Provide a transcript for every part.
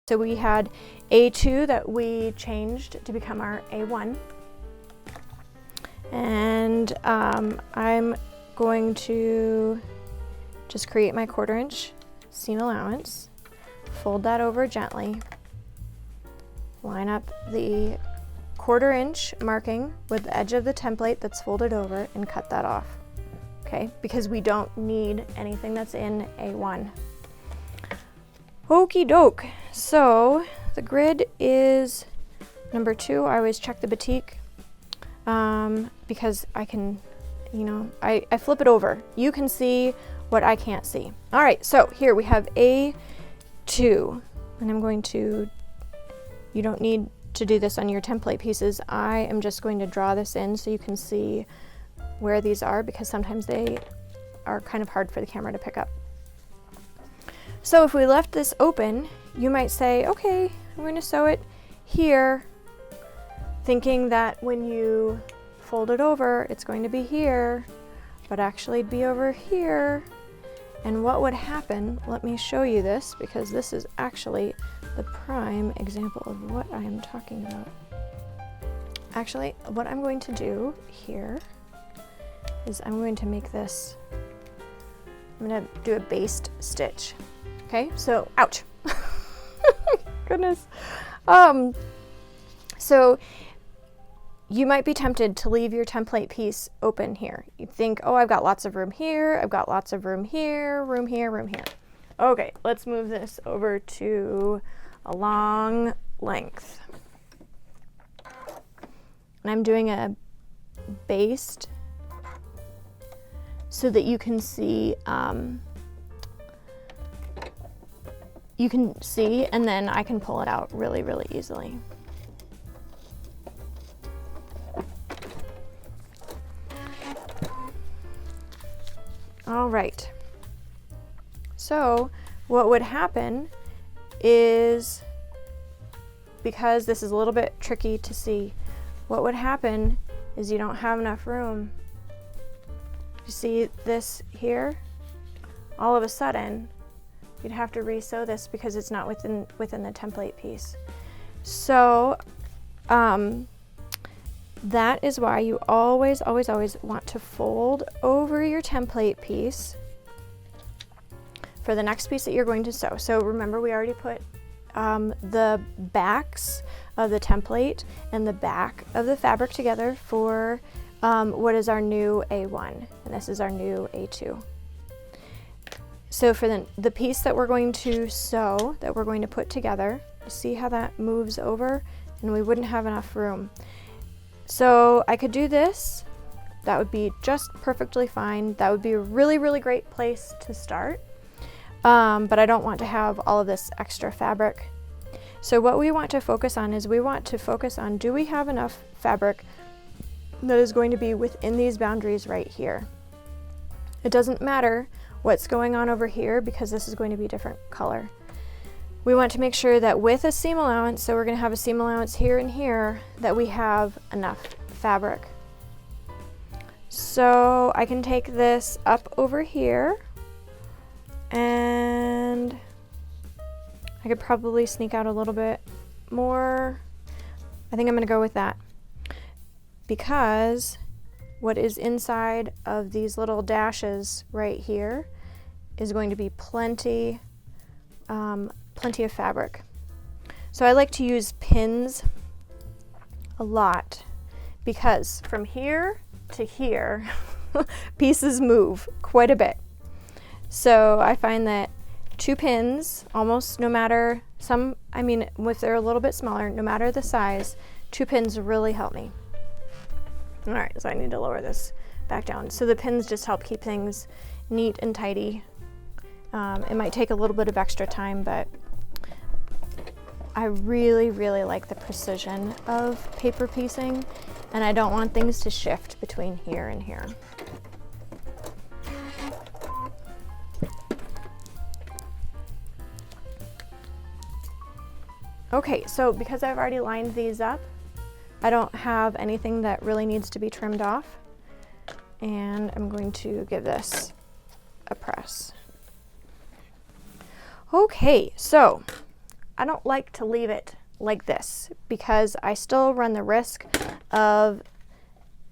So we had A2 that we changed to become our A1. And I'm going to just create my 1/4 inch seam allowance, fold that over gently, line up the 1/4 inch marking with the edge of the template that's folded over and cut that off, okay? Because we don't need anything that's in A1. Okie doke. So the grid is number 2. I always check the batik because I can, I flip it over. You can see what I can't see. All right, so here we have A2, and I'm going to, you don't need to do this on your template pieces. I am just going to draw this in so you can see where these are, because sometimes they are kind of hard for the camera to pick up. So if we left this open, you might say, okay, I'm going to sew it here, thinking that when you fold it over, it's going to be here, but actually it'd be over here. And what would happen, let me show you this, because this is actually the prime example of what I am talking about. Actually, what I'm going to do here is I'm going to make this, I'm going to do a based stitch. Okay, so, ouch. Goodness. So you might be tempted to leave your template piece open here. You think, oh, I've got lots of room here, I've got lots of room here, room here, room here. Okay, let's move this over to a long length. And I'm doing a based so that you can see, and then I can pull it out really, really easily. All right. So what would happen is, because this is a little bit tricky to see, what would happen is you don't have enough room. You see this here? All of a sudden, you'd have to re-sew this because it's not within the template piece. So that is why you always, always, always want to fold over your template piece for the next piece that you're going to sew. So remember, we already put the backs of the template and the back of the fabric together for what is our new A1, and this is our new A2. So for the piece that we're going to sew, that we're going to put together, you see how that moves over, and we wouldn't have enough room. So I could do this. That would be just perfectly fine. That would be a really, really great place to start. But I don't want to have all of this extra fabric. So what we want to focus on is we want to focus on, do we have enough fabric that is going to be within these boundaries right here? It doesn't matter what's going on over here because this is going to be a different color. We want to make sure that with a seam allowance, so we're going to have a seam allowance here and here, that we have enough fabric. So I can take this up over here, and I could probably sneak out a little bit more. I think I'm going to go with that, because what is inside of these little dashes right here is going to be plenty of fabric. So I like to use pins a lot, because from here to here pieces move quite a bit. So I find that 2 pins, almost no matter, if they're a little bit smaller, no matter the size, 2 pins really help me. All right, so I need to lower this back down. So the pins just help keep things neat and tidy. It might take a little bit of extra time, but I really, really like the precision of paper piecing, and I don't want things to shift between here and here. Okay, so because I've already lined these up, I don't have anything that really needs to be trimmed off, and I'm going to give this a press. Okay, so I don't like to leave it like this because I still run the risk of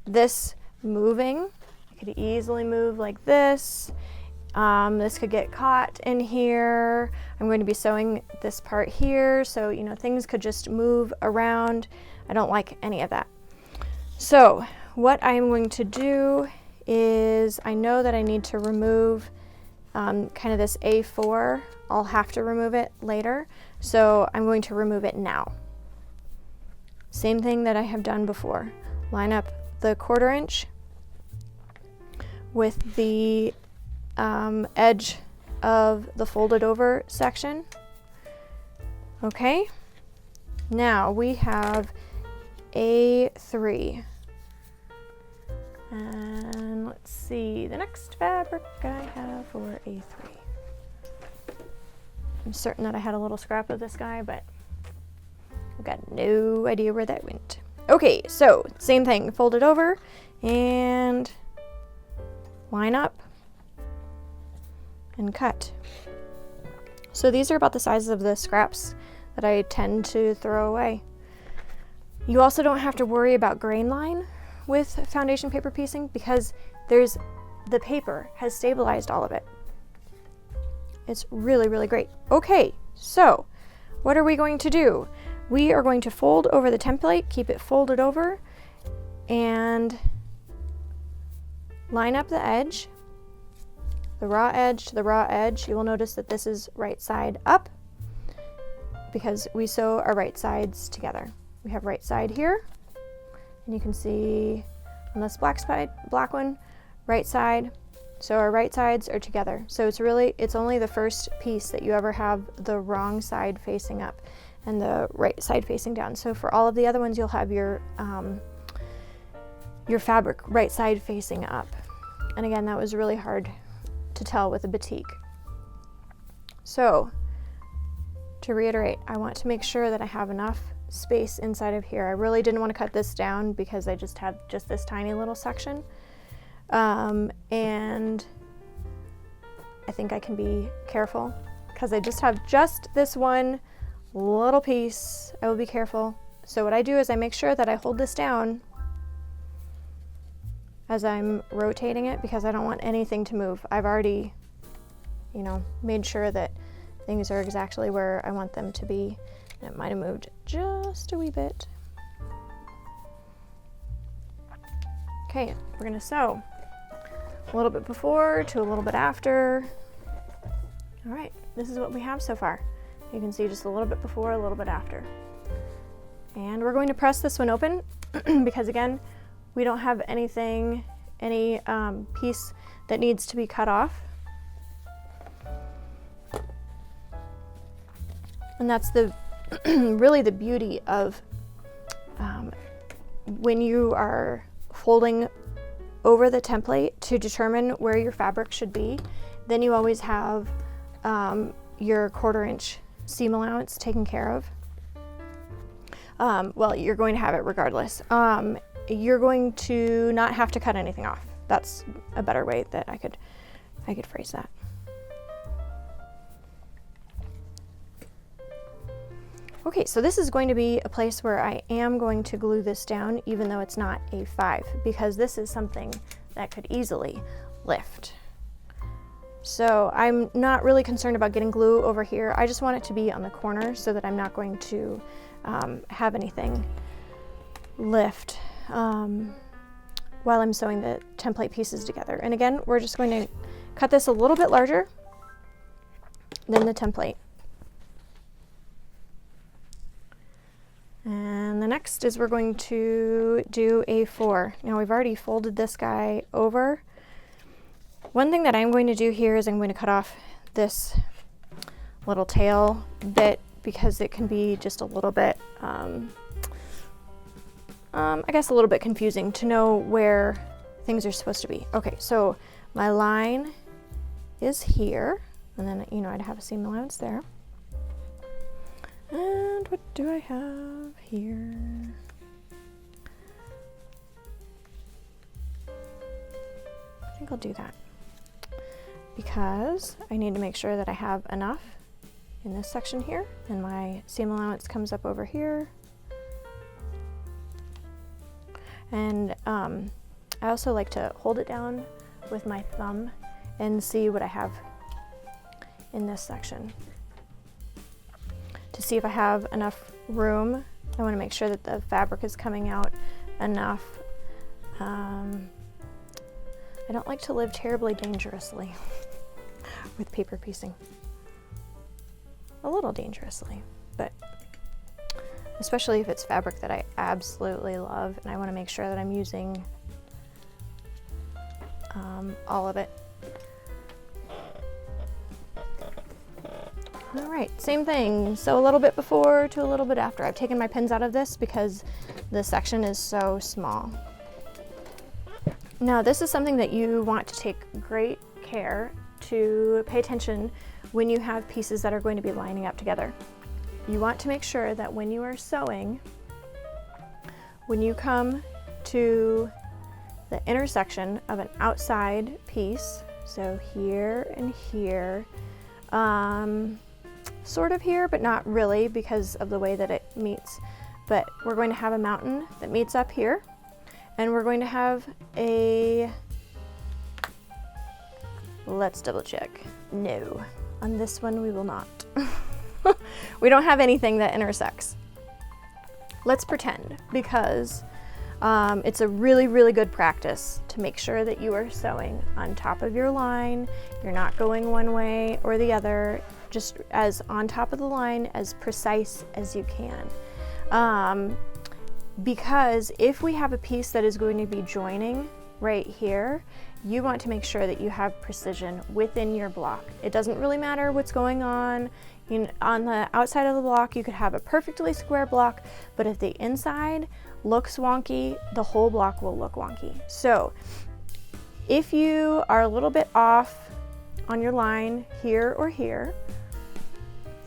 this moving. I could easily move like this. This could get caught in here. I'm going to be sewing this part here, so you know, things could just move around. I don't like any of that. So what I'm going to do is, I know that I need to remove kind of this A4. I'll have to remove it later, so I'm going to remove it now. Same thing that I have done before. Line up the 1/4 inch with the edge of the folded over section. Okay, now we have A3. And let's see, the next fabric I have for A3. I'm certain that I had a little scrap of this guy, but I've got no idea where that went. Okay, so same thing, fold it over and line up and cut. So these are about the size of the scraps that I tend to throw away. You also don't have to worry about grain line with foundation paper piecing because the paper has stabilized all of it. It's really, really great. Okay, so what are we going to do? We are going to fold over the template, keep it folded over, and line up the edge, the raw edge to the raw edge. You will notice that this is right side up because we sew our right sides together. We have right side here, and you can see on this black one, right side. So our right sides are together. So it's only the first piece that you ever have the wrong side facing up and the right side facing down. So for all of the other ones, you'll have your fabric right side facing up. And again, that was really hard to tell with a batik. So to reiterate, I want to make sure that I have enough space inside of here. I really didn't want to cut this down because I just have just this tiny little section. And I think I can be careful because I just have just this one little piece. I will be careful. So what I do is I make sure that I hold this down as I'm rotating it because I don't want anything to move. I've already, made sure that things are exactly where I want them to be. And it might have moved just a wee bit. Okay, we're gonna sew a little bit before to a little bit after. All right, this is what we have so far. You can see just a little bit before, a little bit after. And we're going to press this one open because again, we don't have any piece that needs to be cut off. And that's really the beauty of when you are folding over the template to determine where your fabric should be, then you always have your 1/4 inch seam allowance taken care of. Well, you're going to have it regardless. You're going to not have to cut anything off. That's a better way that I could phrase that. Okay, so this is going to be a place where I am going to glue this down even though it's not A5 because this is something that could easily lift. So I'm not really concerned about getting glue over here. I just want it to be on the corner so that I'm not going to have anything lift while I'm sewing the template pieces together. And again, we're just going to cut this a little bit larger than the template. And the next is we're going to do A4. Now we've already folded this guy over. One thing that I'm going to do here is I'm going to cut off this little tail bit because it can be just a little bit, I guess a little bit confusing to know where things are supposed to be. Okay, so my line is here, and then, I'd have a seam allowance there. And what do I have here? I think I'll do that because I need to make sure that I have enough in this section here, and my seam allowance comes up over here. And I also like to hold it down with my thumb and see what I have in this section to see if I have enough room. I want to make sure that the fabric is coming out enough. I don't like to live terribly dangerously with paper piecing. A little dangerously, but especially if it's fabric that I absolutely love, and I want to make sure that I'm using all of it. All right, same thing. So a little bit before to a little bit after. I've taken my pins out of this because the section is so small. Now this is something that you want to take great care to pay attention when you have pieces that are going to be lining up together. You want to make sure that when you are sewing, when you come to the intersection of an outside piece, so here and here, sort of here, but not really because of the way that it meets. But we're going to have a mountain that meets up here, and we're going to have a, let's double check. No, on this one we will not. We don't have anything that intersects. Let's pretend, because it's a really, really good practice to make sure that you are sewing on top of your line. You're not going one way or the other, just as on top of the line, as precise as you can. Because if we have a piece that is going to be joining right here, you want to make sure that you have precision within your block. It doesn't really matter what's going on. On the outside of the block, you could have a perfectly square block, but if the inside looks wonky, the whole block will look wonky. So if you are a little bit off on your line here or here,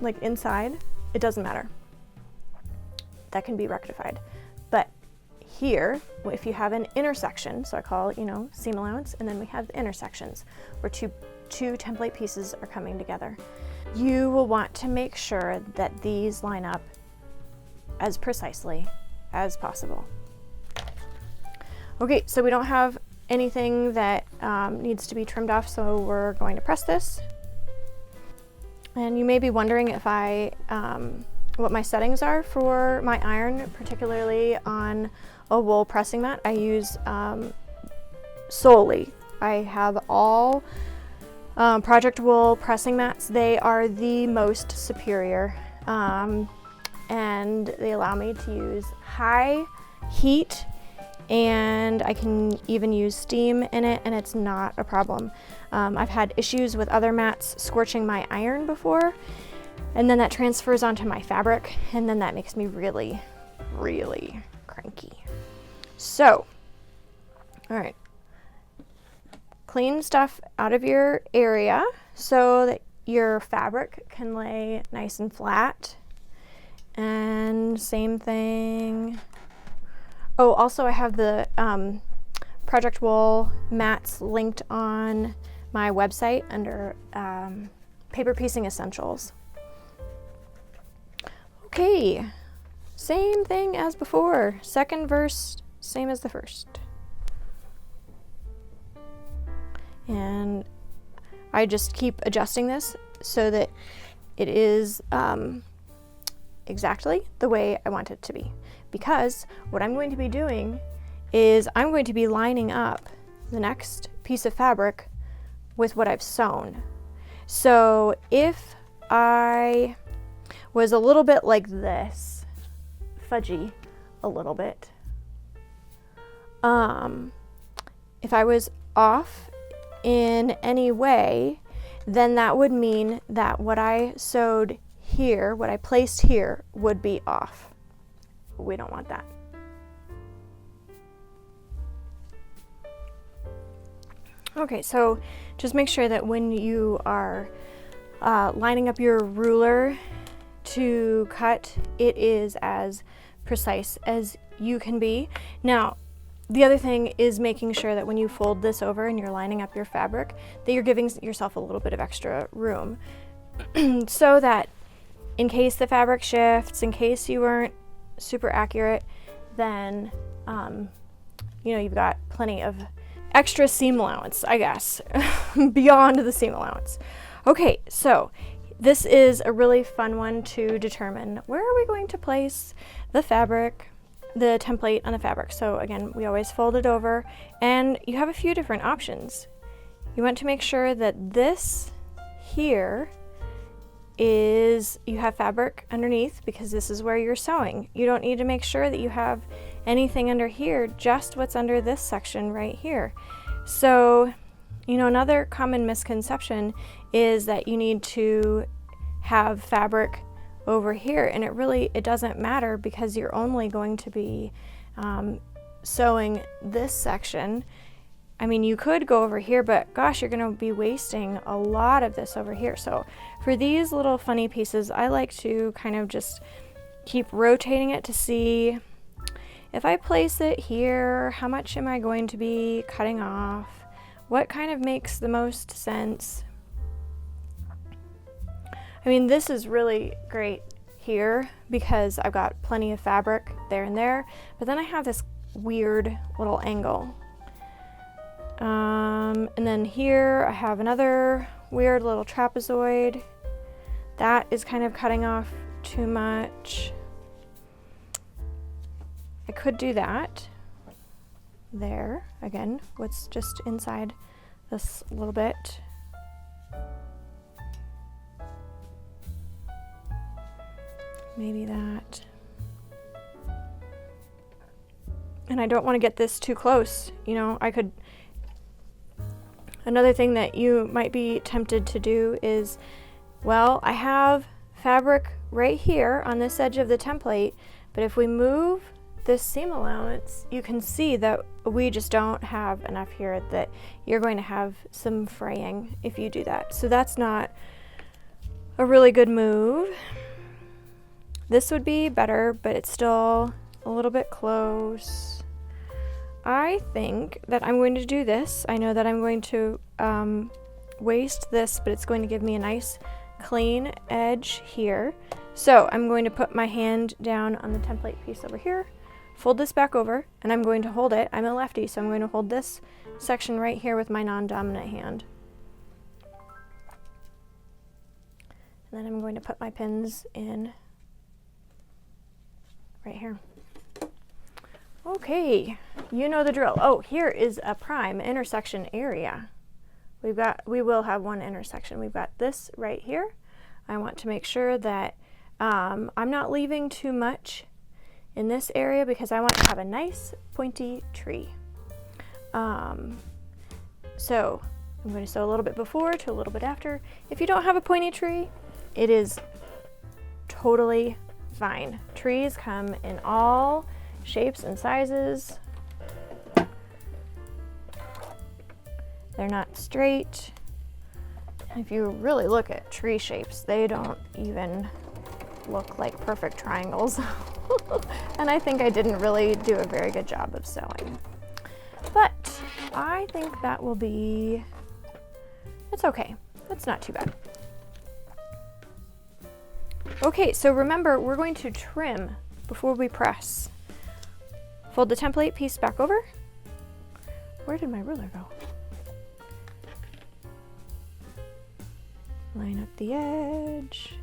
like inside, it doesn't matter. That can be rectified. But here, if you have an intersection, so I call it, seam allowance, and then we have the intersections where two template pieces are coming together. You will want to make sure that these line up as precisely as possible. Okay, so we don't have anything that needs to be trimmed off, so we're going to press this. And you may be wondering if what my settings are for my iron, particularly on a wool pressing mat. I use solely. I have all Project Wool pressing mats. They are the most superior, and they allow me to use high heat, and I can even use steam in it, and it's not a problem. I've had issues with other mats scorching my iron before, and then that transfers onto my fabric, and then that makes me really, really cranky. So, all right, clean stuff out of your area so that your fabric can lay nice and flat. And same thing. Oh, also I have the Project Wool mats linked on my website under Paper Piecing Essentials. Okay, same thing as before. Second verse, same as the first. And I just keep adjusting this so that it is exactly the way I want it to be. Because what I'm going to be doing is I'm going to be lining up the next piece of fabric with what I've sewn. So if I was a little bit like this, fudgy a little bit, if I was off in any way, then that would mean that what I sewed here, what I placed here, would be off. We don't want that. Okay, so just make sure that when you are lining up your ruler to cut, it is as precise as you can be. Now, the other thing is making sure that when you fold this over and you're lining up your fabric, that you're giving yourself a little bit of extra room so that in case the fabric shifts, in case you weren't super accurate, then you know, you've got plenty of extra seam allowance, I guess, beyond the seam allowance. Okay, so this is a really fun one to determine where are we going to place the fabric, the template on the fabric. So again, we always fold it over, and you have a few different options. You want to make sure that this here is, you have fabric underneath, because this is where you're sewing. You don't need to make sure that you have anything under here, just what's under this section right here. So, you know, another common misconception is that you need to have fabric over here, and it doesn't matter, because you're only going to be sewing this section. I mean, you could go over here, but gosh, you're going to be wasting a lot of this over here. So for these little funny pieces, I like to kind of just keep rotating it to see if I place it here, how much am I going to be cutting off? What kind of makes the most sense? I mean, this is really great here because I've got plenty of fabric there and there, but then I have this weird little angle. And then here I have another weird little trapezoid. That is kind of cutting off too much. I could do that there. Again, what's just inside this little bit. Maybe that. And I don't want to get this too close. You know, I could... Another thing that you might be tempted to do is, well, I have fabric right here on this edge of the template, but if we move this seam allowance, you can see that we just don't have enough here, that you're going to have some fraying if you do that. So that's not a really good move. This would be better, but it's still a little bit close. I think that I'm going to do this. I know that I'm going to waste this, but it's going to give me a nice clean edge here. So I'm going to put my hand down on the template piece over here, fold this back over, and I'm going to hold it. I'm a lefty, so I'm going to hold this section right here with my non-dominant hand. And then I'm going to put my pins in right here. Okay, you know the drill. Oh, here is a prime intersection area. We will have one intersection. We've got this right here. I want to make sure that I'm not leaving too much in this area because I want to have a nice pointy tree. So I'm going to sew a little bit before to a little bit after. If you don't have a pointy tree, it is totally fine. Trees come in all shapes and sizes. They're not straight. If you really look at tree shapes, they don't even look like perfect triangles. And I think I didn't really do a very good job of sewing. But I think that will be, it's okay. It's not too bad. Okay, so remember, we're going to trim before we press. Fold the template piece back over. Where did my ruler go? Line up the edge.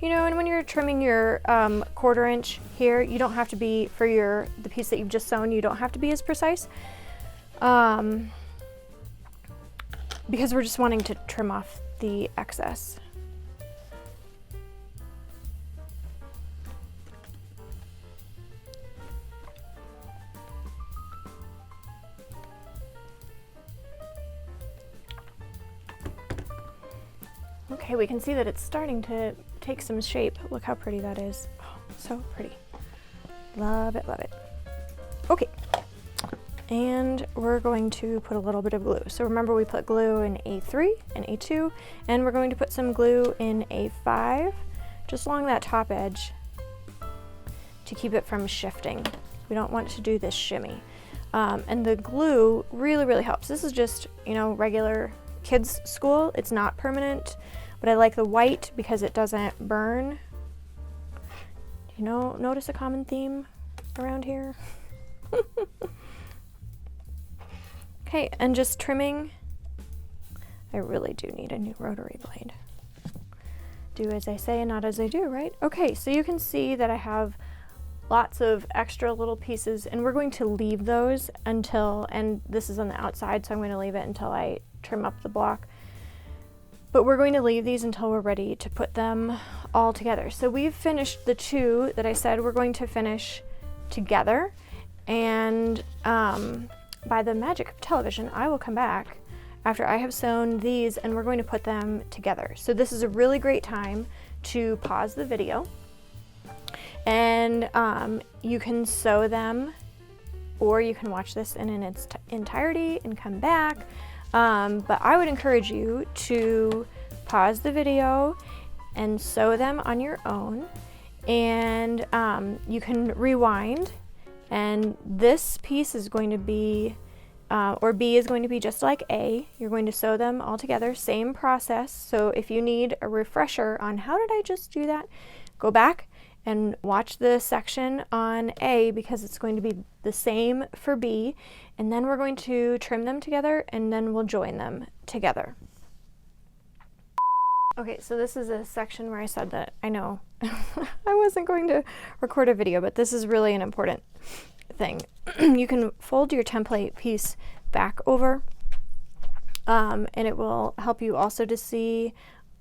You know, and when you're trimming your 1/4 inch here, you don't have to be, for the piece that you've just sewn, you don't have to be as precise. Because we're just wanting to trim off the excess. Okay, we can see that it's starting to take some shape. Look how pretty that is. Oh, so pretty. Love it, love it. Okay, and we're going to put a little bit of glue. So remember, we put glue in A3 and A2, and we're going to put some glue in A5, just along that top edge to keep it from shifting. We don't want to do this shimmy. And the glue really, really helps. This is just, you know, regular kids' school. It's not permanent but I like the white because it doesn't burn. You know, notice a common theme around here? Okay, and just trimming. I really do need a new rotary blade. Do as I say and not as I do, right? Okay, so you can see that I have lots of extra little pieces, and we're going to leave those until, and this is on the outside, so I'm going to leave it until I trim up the block. But we're going to leave these until we're ready to put them all together. So we've finished the two that I said we're going to finish together, and by the magic of television, I will come back after I have sewn these and we're going to put them together. So this is a really great time to pause the video, and you can sew them, or you can watch this in its entirety and come back. But I would encourage you to pause the video and sew them on your own, and you can rewind, and this piece is going to be, or B is going to be just like A. You're going to sew them all together, same process. So if you need a refresher on how did I just do that, go back and watch the section on A, because it's going to be the same for B, and then we're going to trim them together and then we'll join them together. Okay, so this is a section where I said that I know I wasn't going to record a video, but this is really an important thing. You can fold your template piece back over, and it will help you also to see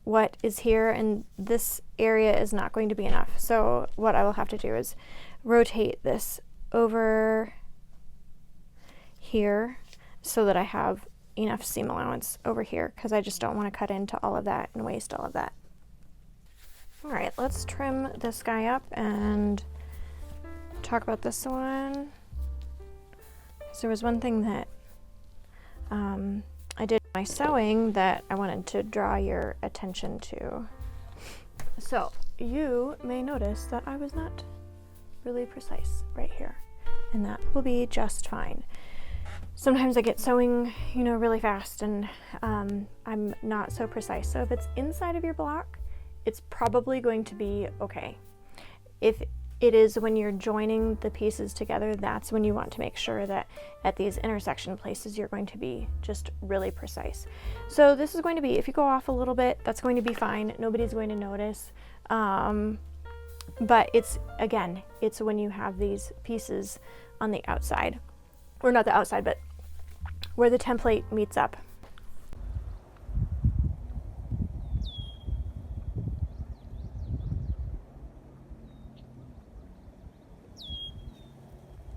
what is here, and this area is not going to be enough. So what I will have to do is rotate this over here so that I have enough seam allowance over here, because I just don't want to cut into all of that and waste all of that. All right, let's trim this guy up and talk about this one. So there was one thing that I did my sewing that I wanted to draw your attention to. So you may notice that I was not really precise right here, and that will be just fine. Sometimes I get sewing, you know, really fast, and I'm not so precise. So if it's inside of your block, it's probably going to be okay. If it is when you're joining the pieces together, that's when you want to make sure that at these intersection places you're going to be just really precise. So this is going to be, if you go off a little bit, that's going to be fine. Nobody's going to notice. But it's, again, it's when you have these pieces on the outside, or not the outside, but where the template meets up.